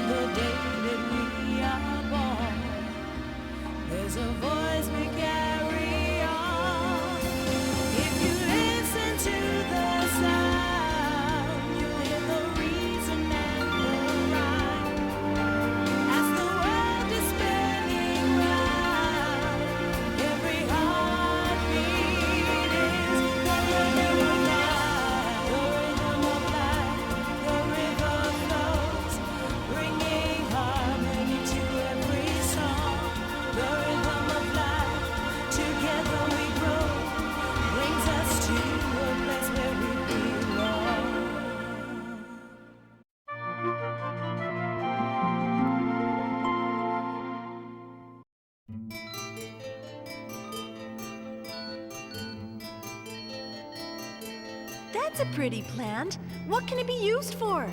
the day that we are born. There's a voice we carry on. If you listen to the sound, you'll hear the reason and the rhyme. As the world is spinning round, every heartbeat is the rhythm of life. The rhythm of life, the river flows, bringing harmony to every song. The rhythm of life, together we grow, brings us to a place where we belong. That's a pretty plant. What can it be used for?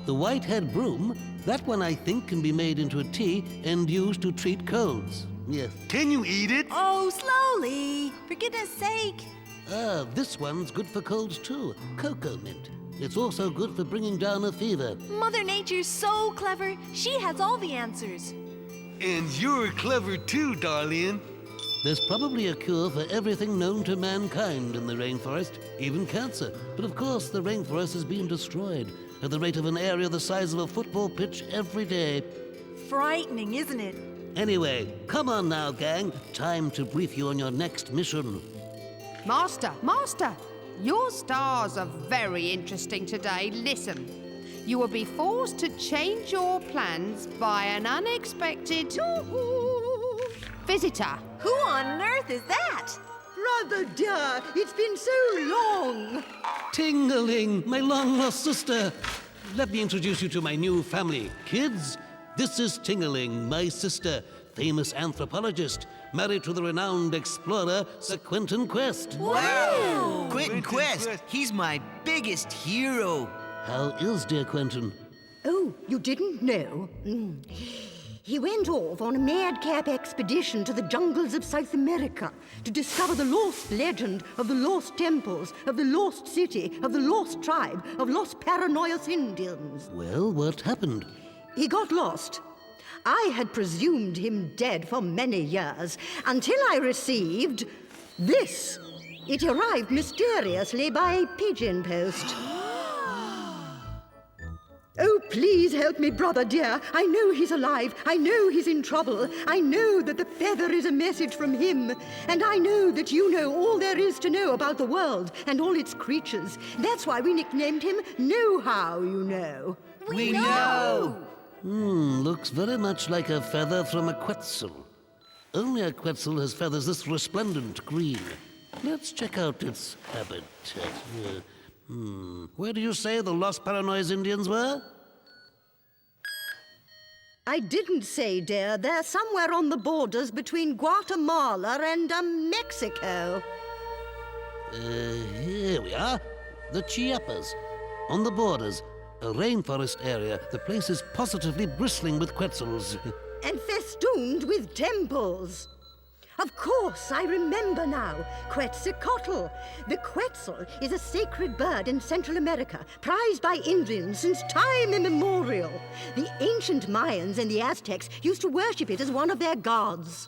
The white-head broom, that one I think can be made into a tea and used to treat colds. Yes. Can you eat it? Oh, slowly. For goodness sake. Ah, this one's good for colds too. Cocoa mint. It's also good for bringing down a fever. Mother Nature's so clever. She has all the answers. And you're clever too, darling. There's probably a cure for everything known to mankind in the rainforest, even cancer. But of course, the rainforest is being destroyed at the rate of an area the size of a football pitch every day. Frightening, isn't it? Anyway, come on now, gang. Time to brief you on your next mission. Master, your stars are very interesting today. Listen, you will be forced to change your plans by an unexpected visitor. Who on earth is that? Brother dear, it's been so long. Ting-a-ling, my long-lost sister. Let me introduce you to my new family. Kids, this is Ting-a-ling, my sister, famous anthropologist, married to the renowned explorer, Sir Quentin Quest. Wow! Quentin Quest, he's my biggest hero. How is dear Quentin? Oh, you didn't know? He went off on a madcap expedition to the jungles of South America to discover the lost legend of the lost temples, of the lost city, of the lost tribe, of Los Paranoios Indians. Well, what happened? He got lost. I had presumed him dead for many years, until I received this. It arrived mysteriously by pigeon post. Oh, please help me, brother dear. I know he's alive. I know he's in trouble. I know that the feather is a message from him. And I know that you know all there is to know about the world and all its creatures. That's why we nicknamed him Know-How, you know. We know! Looks very much like a feather from a Quetzal. Only a Quetzal has feathers this resplendent green. Let's check out its habitat. Where do you say the Los Paranoios Indians were? I didn't say, dear. They're somewhere on the borders between Guatemala and Mexico. Here we are. The Chiapas. On the borders. A rainforest area. The place is positively bristling with Quetzals. And festooned with temples. Of course, I remember now. Quetzcoatl. The Quetzal is a sacred bird in Central America, prized by Indians since time immemorial. The ancient Mayans and the Aztecs used to worship it as one of their gods.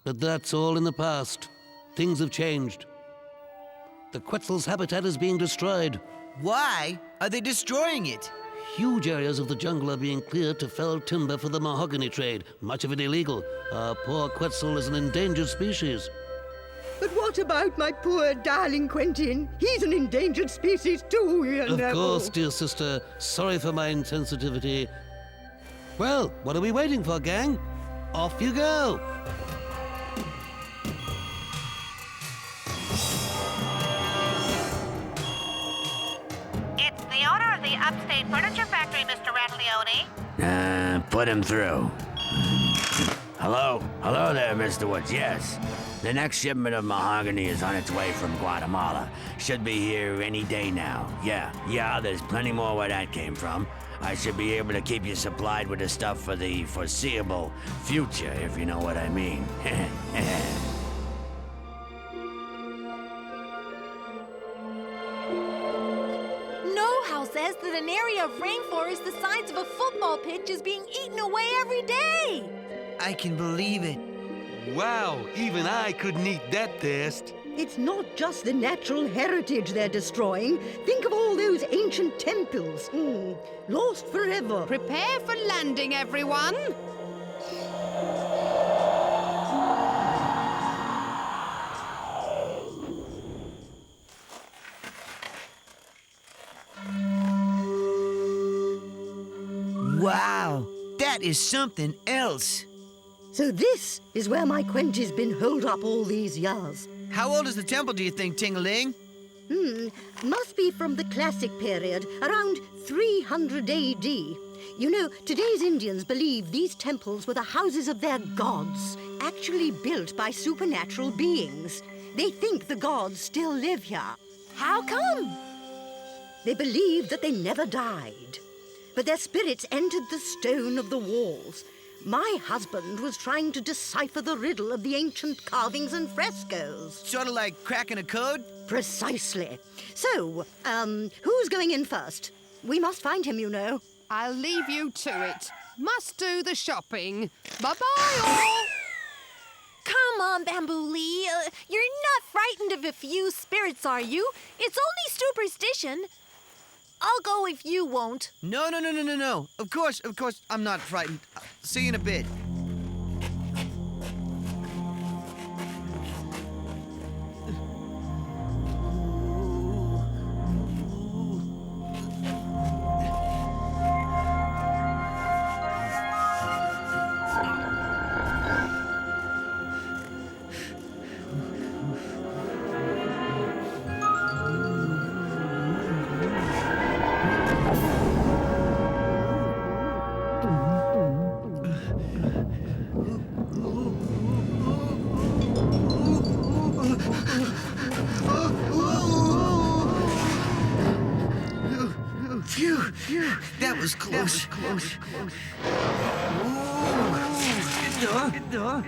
But that's all in the past. Things have changed. The Quetzal's habitat is being destroyed. Why are they destroying it? Huge areas of the jungle are being cleared to fell timber for the mahogany trade, much of it illegal. Our poor Quetzal is an endangered species. But what about my poor darling Quentin? He's an endangered species too, you know. Of course, dear sister. Sorry for my insensitivity. Well, what are we waiting for, gang? Off you go! It's the owner of the Upstate Furniture Factory, Mr. Ratleone. Put him through. Hello? Hello there, Mr. Woods. Yes. The next shipment of mahogany is on its way from Guatemala. Should be here any day now. Yeah, there's plenty more where that came from. I should be able to keep you supplied with the stuff for the foreseeable future, if you know what I mean. Know-How says that an area of rainforest the size of a football pitch is being eaten away every day. I can believe it. Wow, even I couldn't eat that fast. It's not just the natural heritage they're destroying. Think of all those ancient temples. Lost forever. Prepare for landing, everyone. Wow, that is something else. So this is where my Quenty's been holed up all these years. How old is the temple, do you think, Ting-a-ling? Must be from the classic period, around 300 AD. You know, today's Indians believe these temples were the houses of their gods, actually built by supernatural beings. They think the gods still live here. How come? They believe that they never died, but their spirits entered the stone of the walls. My husband was trying to decipher the riddle of the ancient carvings and frescoes. Sort of like cracking a code? Precisely. So, who's going in first? We must find him, you know. I'll leave you to it. Must do the shopping. Bye-bye, all. Come on, Bamboo Lee. You're not frightened of a few spirits, are you? It's only superstition. I'll go if you won't. No. Of course, I'm not frightened. See you in a bit. Phew, that was close. Good door.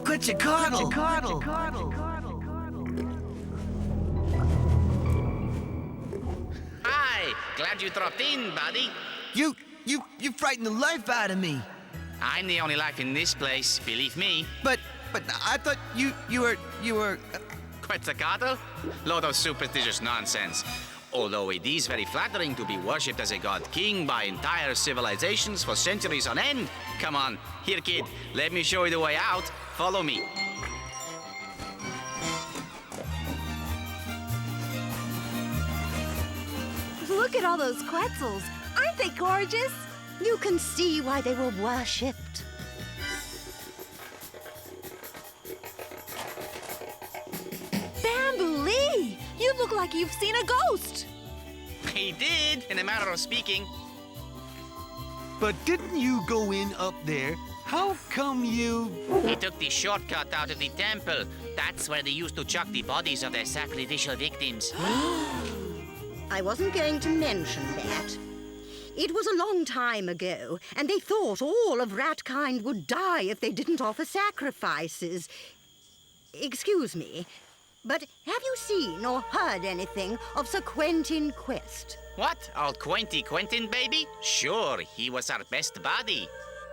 Quetzcoatl! Hi, glad you dropped in, buddy. You frightened the life out of me. I'm the only life in this place, believe me. But I thought you were. Quetzcoatl? Load of superstitious nonsense. Although it is very flattering to be worshipped as a god-king by entire civilizations for centuries on end. Come on, here, kid, let me show you the way out. Follow me. Look at all those Quetzals. Aren't they gorgeous? You can see why they were worshipped. Bamboo Lee, you look like you've seen a ghost. He did, in a matter of speaking. But didn't you go in up there? How come you... He took the shortcut out of the temple. That's where they used to chuck the bodies of their sacrificial victims. I wasn't going to mention that. It was a long time ago, and they thought all of ratkind would die if they didn't offer sacrifices. Excuse me, but have you seen or heard anything of Sir Quentin Quest? What? Old Quentin, baby? Sure, he was our best buddy.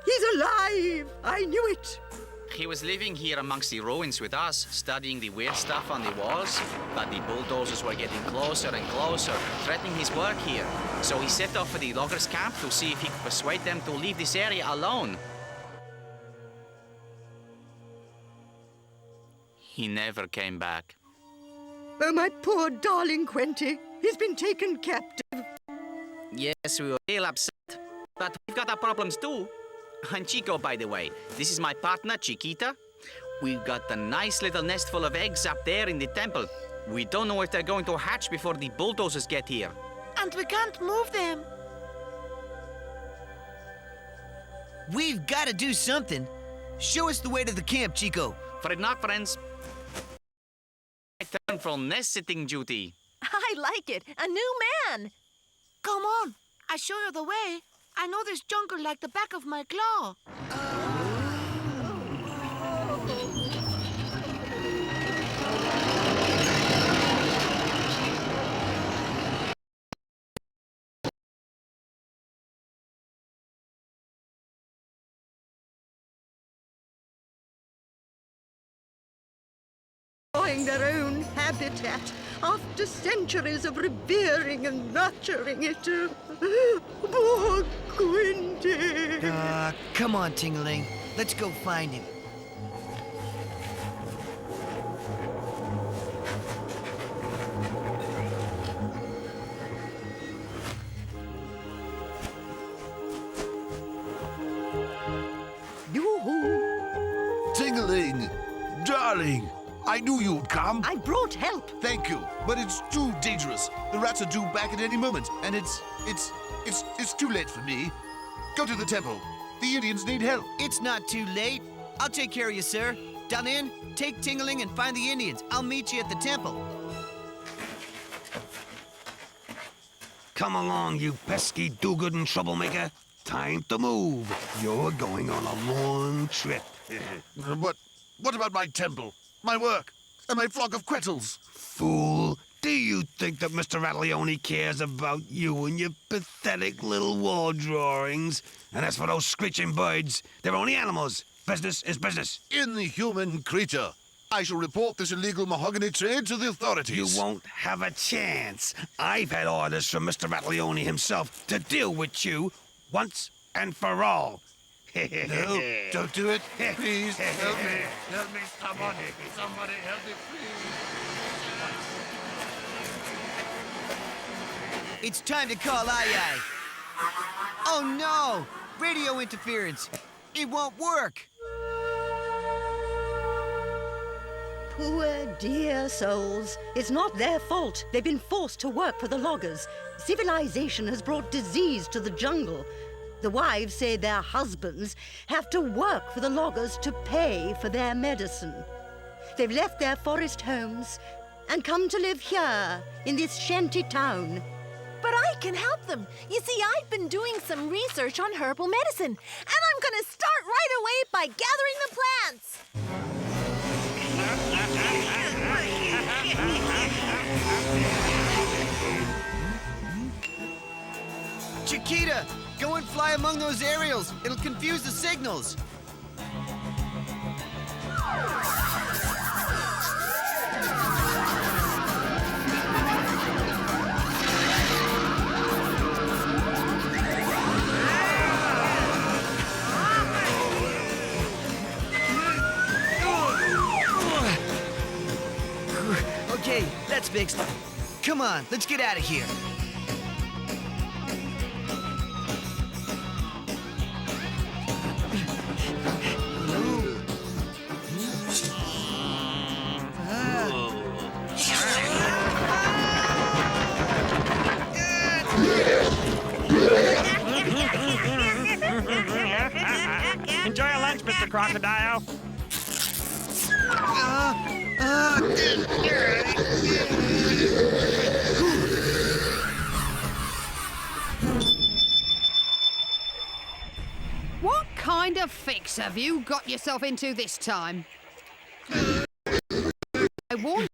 He's alive! I knew it! He was living here amongst the ruins with us, studying the weird stuff on the walls. But the bulldozers were getting closer and closer, threatening his work here. So he set off for the loggers' camp to see if he could persuade them to leave this area alone. He never came back. Oh, my poor darling Quenty. He's been taken captive. Yes, we were real upset. But we've got our problems too. And Chico, by the way, this is my partner, Chiquita. We've got a nice little nest full of eggs up there in the temple. We don't know if they're going to hatch before the bulldozers get here. And we can't move them. We've got to do something. Show us the way to the camp, Chico. Fret not, friends. turn for nest sitting duty. I like it. A new man. Come on, I show you the way. I know this jungle like the back of my claw. Their own habitat after centuries of revering and nurturing it. Poor Quentin. Come on, Ting-a-ling. Let's go find him. Yoo-hoo. Ting-a-ling, darling, I knew you'd come. I brought help. Thank you, but it's too dangerous. The rats are due back at any moment, and it's too late for me. Go to the temple. The Indians need help. It's not too late. I'll take care of you, sir. Dalin, take Ting-a-ling and find the Indians. I'll meet you at the temple. Come along, you pesky do-good and troublemaker. Time to move. You're going on a long trip. What about my temple, my work, and my flock of Quetzals? Fool. Do you think that Mr. Ratleone cares about you and your pathetic little wall drawings? And as for those screeching birds, they're only animals. Business is business. Inhuman creature. I shall report this illegal mahogany trade to the authorities. You won't have a chance. I've had orders from Mr. Ratleone himself to deal with you once and for all. No, don't do it. Please, help me. Help me, somebody. Somebody help me, please. It's time to call Aye-Aye. Oh no! Radio interference. It won't work. Poor dear souls. It's not their fault. They've been forced to work for the loggers. Civilization has brought disease to the jungle. The wives say their husbands have to work for the loggers to pay for their medicine. They've left their forest homes and come to live here in this shanty town. But I can help them. You see, I've been doing some research on herbal medicine, and I'm going to start right away by gathering the plants. Chiquita, go and fly among those aerials. It'll confuse the signals. Okay, that's fixed. Come on, let's get out of here. Enjoy your lunch, Mr. Crocodile. What kind of fix have you got yourself into this time? I warned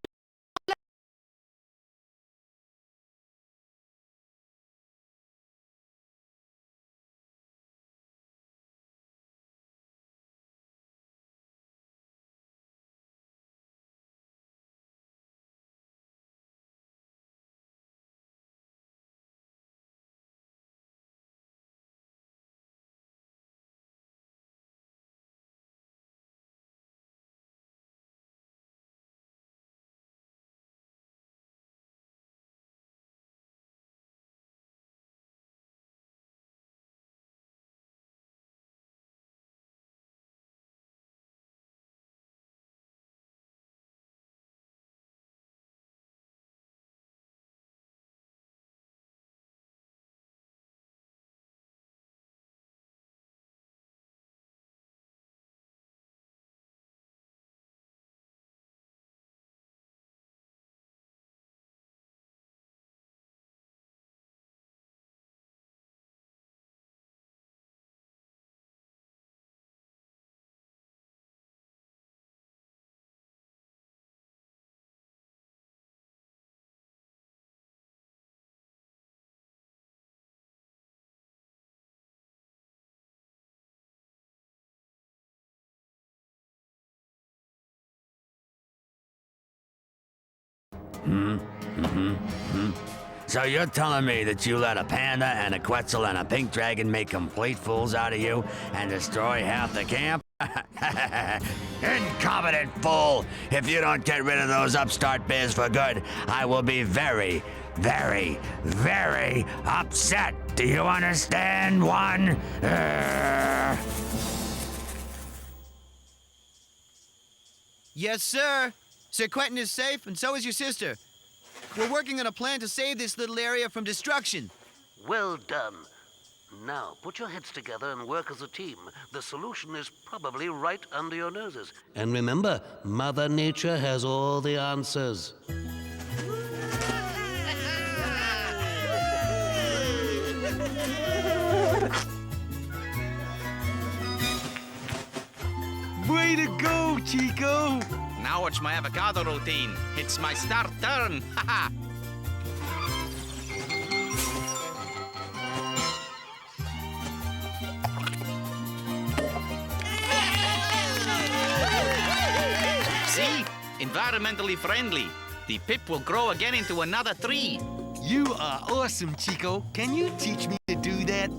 So you're telling me that you let a panda and a Quetzal and a pink dragon make complete fools out of you and destroy half the camp? Incompetent fool! If you don't get rid of those upstart bears for good, I will be very, very, very upset. Do you understand, one? Yes, sir. Sir Quentin is safe, and so is your sister. We're working on a plan to save this little area from destruction. Well done. Now, put your heads together and work as a team. The solution is probably right under your noses. And remember, Mother Nature has all the answers. Way to go, Chico! Now watch my avocado routine. It's my start turn. Haha. See? Environmentally friendly. The pip will grow again into another tree. You are awesome, Chico. Can you teach me to do that?